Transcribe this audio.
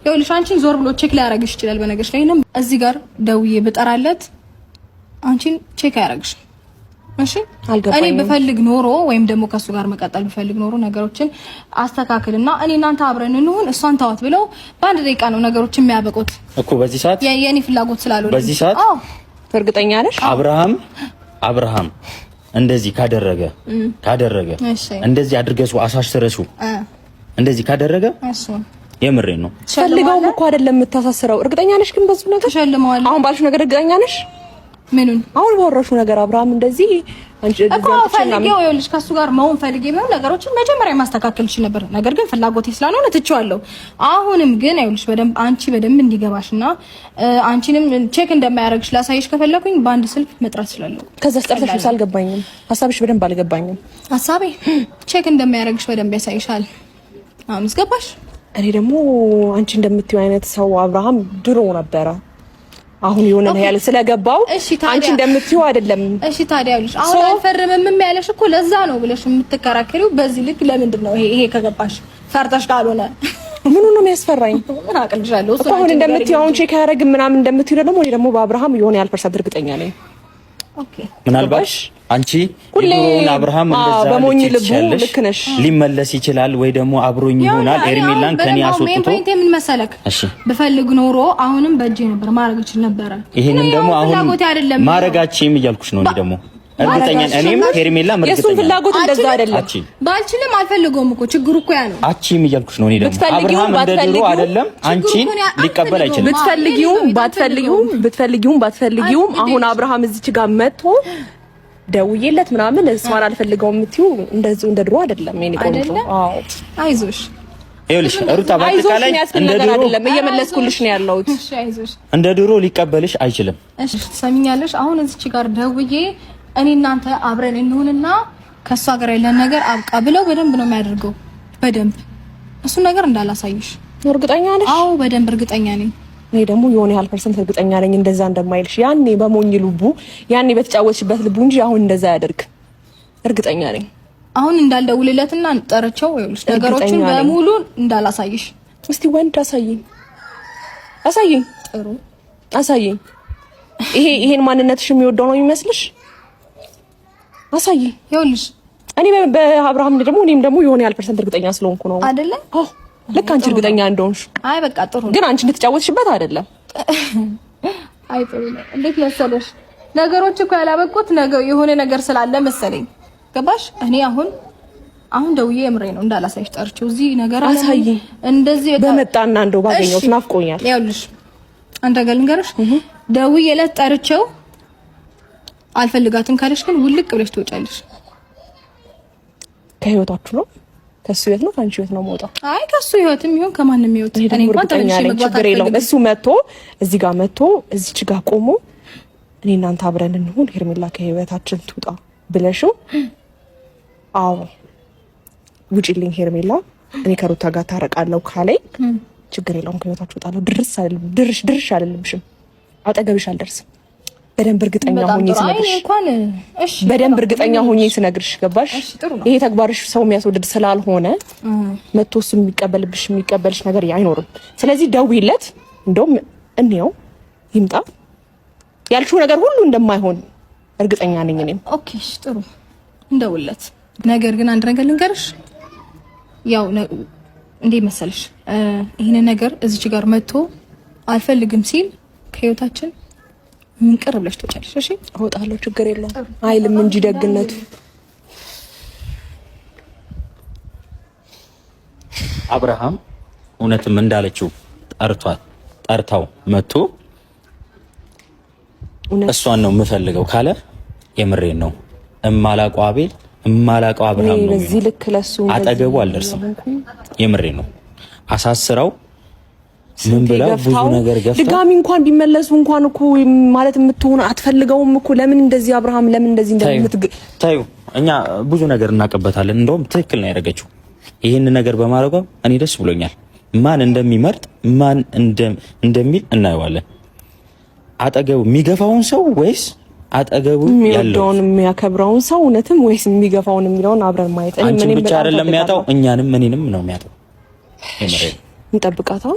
ይኸውልሽ አንቺን ዞር ብሎ ቼክ ሊያረግሽ ይችላል በነገርሽ ላይ እና እዚህ ጋር ደውዬ ብጠራለት አንቺን ቼክ ያረግሽ እሺ እኔ በፈልግ ኖሮ ወይም ደግሞ ከሱ ጋር መቀጠል በፈልግ ኖሮ ነገሮችን አስተካክልና እኔ እናንተ አብረን እንሁን እሷን ታዋት ብለው በአንድ ደቂቃ ነው ነገሮችን የሚያበቁት እኮ በዚህ ሰዓት የኔ ፍላጎት ስላልሆነ በዚህ ሰዓት እርግጠኛ ነሽ አብርሃም እንደዚህ ካደረገ እንደዚህ አድርገሱ አሳሽረሱ እንደዚህ ካደረገ እሱ የምሬን ነው ፈልገው እኮ አይደለም የምታሳስረው እርግጠኛ ነሽ ግን በዚህ ነገር ተሸልመዋል አሁን ባልሽ ነገር እርግጠኛ ነሽ ምኑን አሁን ባወራሹ ነገር አብርሃም እንደዚህ አንቺ ፈልጌው ይኸውልሽ ከሱ ጋር መሆን ፈልጌ ቢሆን ነገሮችን መጀመሪያ ማስተካከል ይችላል ነበር ነገር ግን ፍላጎቴ ስላልሆነ ትቼዋለሁ አሁንም ግን ይኸውልሽ አንቺ በደንብ እንዲገባሽና አንቺንም ቼክ እንደማያረግሽ ላሳይሽ ከፈለኩኝ በአንድ ስልክ መጥራት እችላለሁ ከዛ ስጠርተሽ አልገባኝም ሐሳብሽ በደንብ አልገባኝም ሐሳቤ ቼክ እንደማያረግሽ በደንብ ያሳይሻል አሁንስ ገባሽ እኔ ደግሞ አንቺ እንደምትዩ አይነት ሰው አብርሃም ድሮ ነበረ አሁን የሆነ ያለ ስለገባው አንቺ እንደምትይው አይደለም እሺ ታዲያ ያሉሽ አሁን አልፈርምም ያለሽ እኮ ለዛ ነው ብለሽ የምትከራከሪው በዚህ ልክ ለምንድን ነው ይሄ ከገባሽ ፈርተሽ ካልሆነ ምኑ ነው የሚያስፈራኝ አቅልሻለሁ እኮ አሁን እንደምትይው አሁን ቼክ ያረግ ምናምን እንደምትይው ደግሞ እኔ ደግሞ በአብርሃም የሆነ ያልፈርሳት እርግጠኛ ነኝ ኦኬ ምናልባሽ አንቺ ይሁን አብርሃም እንደዛ በሞኝ ልቡ ልክ ነሽ ሊመለስ ይችላል ወይ ደግሞ አብሮኝ ይሆናል ኤርሚላን ከኔ አስወጥቶ ምን መሰለክ በፈልግ ኖሮ አሁንም በእጄ ነበር ማረግ ይችላል ነበር ይሄንን ደግሞ አሁን ማረጋችም እያልኩሽ ነው እኔ ደግሞ እርግጠኛ እኔም ኤርሚላ ምርግጠኛ የሱ ፍላጎት እንደዛ አይደለም ባልችልም አልፈልገውም እኮ ችግሩ እኮ ያ ነው አቺም እያልኩሽ ነው እኔ ደግሞ አብርሃም እንደድሮ አይደለም አንቺን ሊቀበል አይችልም ብትፈልጊውም ባትፈልጊውም አሁን አብርሃም እዚች ጋር መጥቶ ደውዬለት ምናምን እሷን አልፈልገውም የምትዩ እንደዚህ እንደድሮ አይደለም የኔ ቆንጆ አዎ አይዞሽ ይኸውልሽ ሩታ ባትቃለኝ እንደድሮ አይደለም እየመለስኩልሽ ነው ያለሁት እሺ አይዞሽ እንደድሮ ሊቀበልሽ አይችልም እሺ ትሰሚኛለሽ አሁን እዚች ጋር ደውዬ እኔ እናንተ አብረን እንሁንና ከሷ ጋር ያለን ነገር አብቃ ብለው በደንብ ነው የሚያደርገው በደንብ እሱ ነገር እንዳላሳይሽ እርግጠኛ ነሽ አዎ በደንብ እርግጠኛ ነኝ እኔ ደግሞ የሆነ ያህል ፐርሰንት እርግጠኛ ነኝ እንደዛ እንደማይልሽ ያኔ በሞኝ ልቡ ያኔ በተጫወትሽበት ልቡ እንጂ አሁን እንደዛ ያደርግ እርግጠኛ ነኝ አሁን እንዳልደውልለትና ጠርቸው ይኸውልሽ ነገሮችን በሙሉ እንዳላሳይሽ እስቲ ወንድ አሳይኝ ጥሩ አሳይኝ ይሄን ማንነትሽ የሚወደው ነው የሚመስልሽ አሳይኝ ይኸውልሽ እኔ በአብርሃም ደግሞ እኔም ደግሞ የሆነ ያህል ፐርሰንት እርግጠኛ ስለሆንኩ ነው አይደለ ልክ አንቺ እርግጠኛ እንደሆንሽ አይ በቃ ጥሩ ግን አንቺ እንድትጫወትሽበት አይደለም አይ ጥሩ እንዴት መሰለሽ ነገሮች እኮ ያላበቁት ነገር የሆነ ነገር ስላለ መሰለኝ ገባሽ እኔ አሁን ደውዬ የምሬ ነው እንዳላሳይሽ ጠርቼው እዚህ ነገር አለ እንደዚህ በመጣና እንደው ባገኘው ናፍቆኛል ይኸውልሽ አንተ ጋልንገርሽ ደውዬ ለጠርቼው አልፈልጋትም ካለሽ ግን ውልቅ ብለሽ ትወጫለሽ ከህይወታችሁ ነው ከሱ ህይወት ነው ካንቺ ህይወት ነው መውጣው አይ ከሱ ህይወትም ይሁን ከማንንም ህይወት እኔ እንኳን ተመልሼ መግባት አልፈልግም እሱ መጥቶ እዚህ ጋር መጥቶ እዚች ጋር ቆሞ እኔ እናንተ አብረን እንሁን ሄርሜላ ከህይወታችን ትውጣ ብለሽው አዎ ውጪልኝ ሄርሜላ እኔ ከሩታ ጋር ታረቃለሁ ካለኝ ችግር የለውም ከህይወታችሁ እወጣለሁ ድርሽ አይደለምሽም አጠገብሽ አልደርስም በደንብ እርግጠኛ ሆኜ ስነግርሽ በደንብ እርግጠኛ ሆኜ ስነግርሽ ገባሽ ይሄ ተግባርሽ ሰው የሚያስወድድ ስላልሆነ መጥቶስ የሚቀበልሽ ነገር አይኖርም ስለዚህ ደውይለት እንደውም እንየው ይምጣ ያልሽው ነገር ሁሉ እንደማይሆን እርግጠኛ ነኝ እኔም ኦኬ ጥሩ እንደውለት ነገር ግን አንድ ነገር ልንገርሽ ያው እንዴ መሰልሽ ይሄን ነገር እዚች ጋር መጥቶ አልፈልግም ሲል ከህይወታችን ምን ቀር ብለሽ ትወጫለሽ እሺ እወጣለሁ ችግር የለውም አይልም እንጂ ደግነቱ አብርሃም እውነትም እንዳለችው ጠርታው መጥቶ እሷን ነው የምፈልገው ካለ የምሬን ነው እማላቀው አቤል እማላቀው አብርሃም ነው በዚህ ልክ ለሱ አጠገቡ አልደርስም የምሬን ነው አሳስረው ምን ብላ ብዙ ነገር ገፍታ ድጋሚ እንኳን ቢመለሱ እንኳን እኮ ማለት የምትሆን አትፈልገውም እኮ ለምን እንደዚህ አብርሃም ለምን እንደዚህ ታዩ እኛ ብዙ ነገር እናቀበታለን እንደውም ትክክል ነው ያደረገችው ይሄን ነገር በማድረጓ እኔ ደስ ብሎኛል ማን እንደሚመርጥ ማን እንደሚል እናየዋለን አጠገቡ የሚገፋውን ሰው ወይስ አጠገቡ ያለውን የሚያከብረውን ሰው እውነትም ወይስ የሚገፋውን የሚለውን አብረን ማየት እኔ ምን ብቻ አይደለም የሚያጣው እኛንም እኔንም ነው የሚያጣው የምሬ እንጠብቃታው